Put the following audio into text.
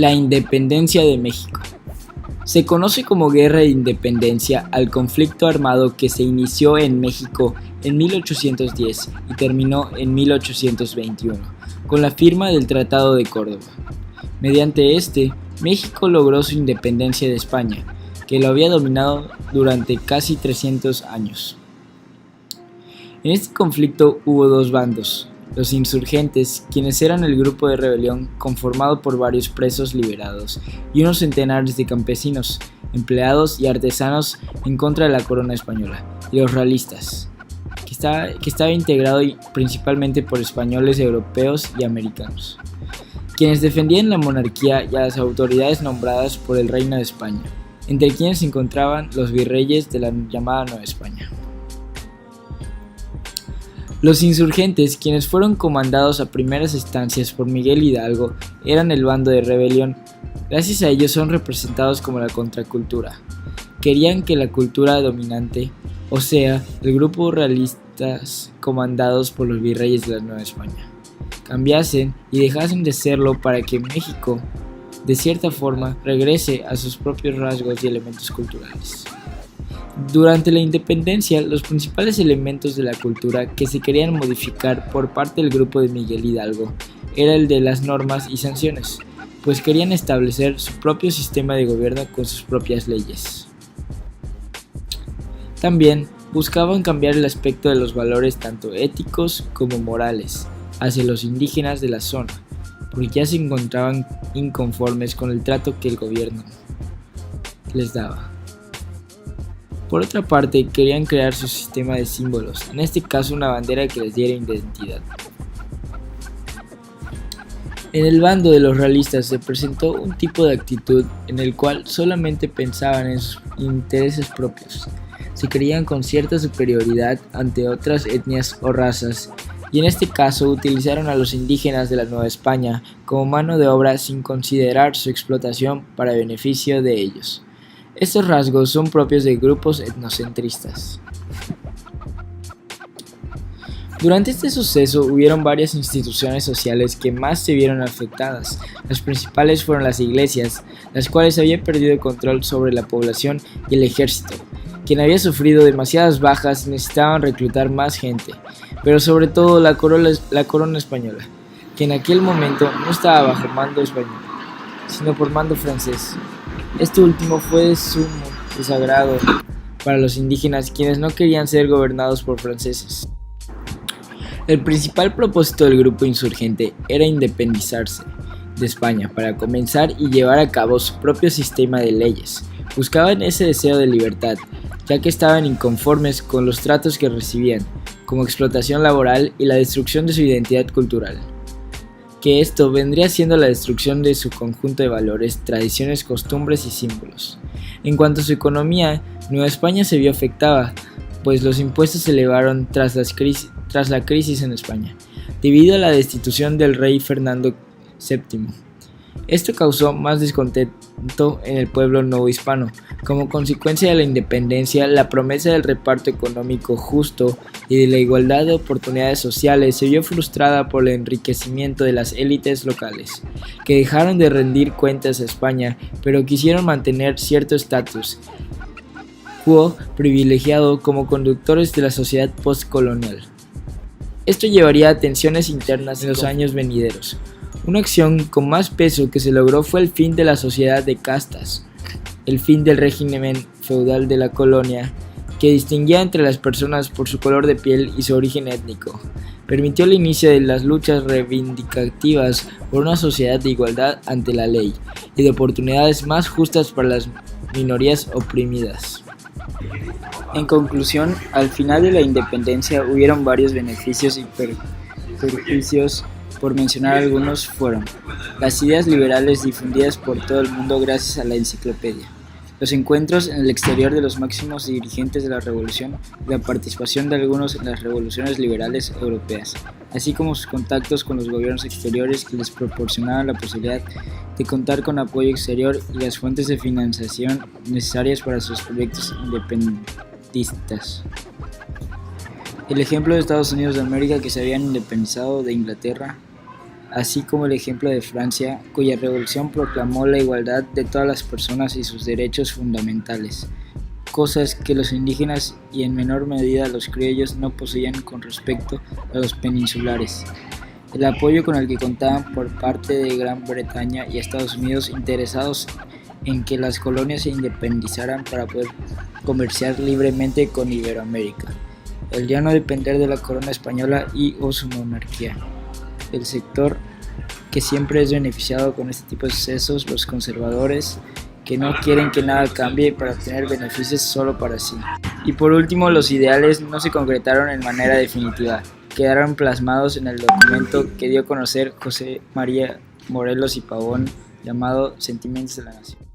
La independencia de México. Se conoce como Guerra de Independencia al conflicto armado que se inició en México en 1810 y terminó en 1821, con la firma del Tratado de Córdoba. Mediante este, México logró su independencia de España, que lo había dominado durante casi 300 años. En este conflicto hubo dos bandos: los insurgentes, quienes eran el grupo de rebelión conformado por varios presos liberados y unos centenares de campesinos, empleados y artesanos en contra de la corona española, y los realistas, que estaba integrado principalmente por españoles, europeos y americanos, quienes defendían la monarquía y a las autoridades nombradas por el Reino de España, entre quienes se encontraban los virreyes de la llamada Nueva España. Los insurgentes, quienes fueron comandados a primeras instancias por Miguel Hidalgo, eran el bando de rebelión. Gracias a ellos son representados como la contracultura. Querían que la cultura dominante, o sea, el grupo realistas comandados por los virreyes de la Nueva España, cambiasen y dejasen de serlo para que México, de cierta forma, regrese a sus propios rasgos y elementos culturales. Durante la independencia, los principales elementos de la cultura que se querían modificar por parte del grupo de Miguel Hidalgo era el de las normas y sanciones, pues querían establecer su propio sistema de gobierno con sus propias leyes. También buscaban cambiar el aspecto de los valores tanto éticos como morales hacia los indígenas de la zona, porque ya se encontraban inconformes con el trato que el gobierno les daba. Por otra parte, querían crear su sistema de símbolos, en este caso una bandera que les diera identidad. En el bando de los realistas se presentó un tipo de actitud en el cual solamente pensaban en sus intereses propios. Se creían con cierta superioridad ante otras etnias o razas, y en este caso utilizaron a los indígenas de la Nueva España como mano de obra sin considerar su explotación para beneficio de ellos. Estos rasgos son propios de grupos etnocentristas. Durante este suceso hubieron varias instituciones sociales que más se vieron afectadas. Las principales fueron las iglesias, las cuales habían perdido el control sobre la población, y el ejército, quien había sufrido demasiadas bajas y necesitaban reclutar más gente, pero sobre todo la corona española, que en aquel momento no estaba bajo mando español, sino por mando francés. Este último fue de sumo desagrado para los indígenas, quienes no querían ser gobernados por franceses. El principal propósito del grupo insurgente era independizarse de España para comenzar y llevar a cabo su propio sistema de leyes. Buscaban ese deseo de libertad, ya que estaban inconformes con los tratos que recibían, como explotación laboral y la destrucción de su identidad cultural, que esto vendría siendo la destrucción de su conjunto de valores, tradiciones, costumbres y símbolos. En cuanto a su economía, Nueva España se vio afectada, pues los impuestos se elevaron tras la crisis en España, debido a la destitución del rey Fernando VII. Esto causó más descontento en el pueblo novohispano. Como consecuencia de la independencia, la promesa del reparto económico justo y de la igualdad de oportunidades sociales se vio frustrada por el enriquecimiento de las élites locales, que dejaron de rendir cuentas a España, pero quisieron mantener cierto estatus quo privilegiado como conductores de la sociedad postcolonial. Esto llevaría a tensiones internas en los años venideros. Una acción con más peso que se logró fue el fin de la sociedad de castas, el fin del régimen feudal de la colonia, que distinguía entre las personas por su color de piel y su origen étnico. Permitió el inicio de las luchas reivindicativas por una sociedad de igualdad ante la ley y de oportunidades más justas para las minorías oprimidas. En conclusión, al final de la independencia hubieron varios beneficios y perjuicios. Por mencionar algunos fueron las ideas liberales difundidas por todo el mundo gracias a la enciclopedia, los encuentros en el exterior de los máximos dirigentes de la revolución y la participación de algunos en las revoluciones liberales europeas, así como sus contactos con los gobiernos exteriores que les proporcionaban la posibilidad de contar con apoyo exterior y las fuentes de financiación necesarias para sus proyectos independentistas. El ejemplo de Estados Unidos de América, que se habían independizado de Inglaterra, así como el ejemplo de Francia, cuya revolución proclamó la igualdad de todas las personas y sus derechos fundamentales, cosas que los indígenas y en menor medida los criollos no poseían con respecto a los peninsulares. El apoyo con el que contaban por parte de Gran Bretaña y Estados Unidos interesados en que las colonias se independizaran para poder comerciar libremente con Iberoamérica, el ya no depender de la corona española y o su monarquía. El sector que siempre es beneficiado con este tipo de sucesos, los conservadores, que no quieren que nada cambie para obtener beneficios solo para sí. Y por último, los ideales no se concretaron en manera definitiva, quedaron plasmados en el documento que dio a conocer José María Morelos y Pavón, llamado Sentimientos de la Nación.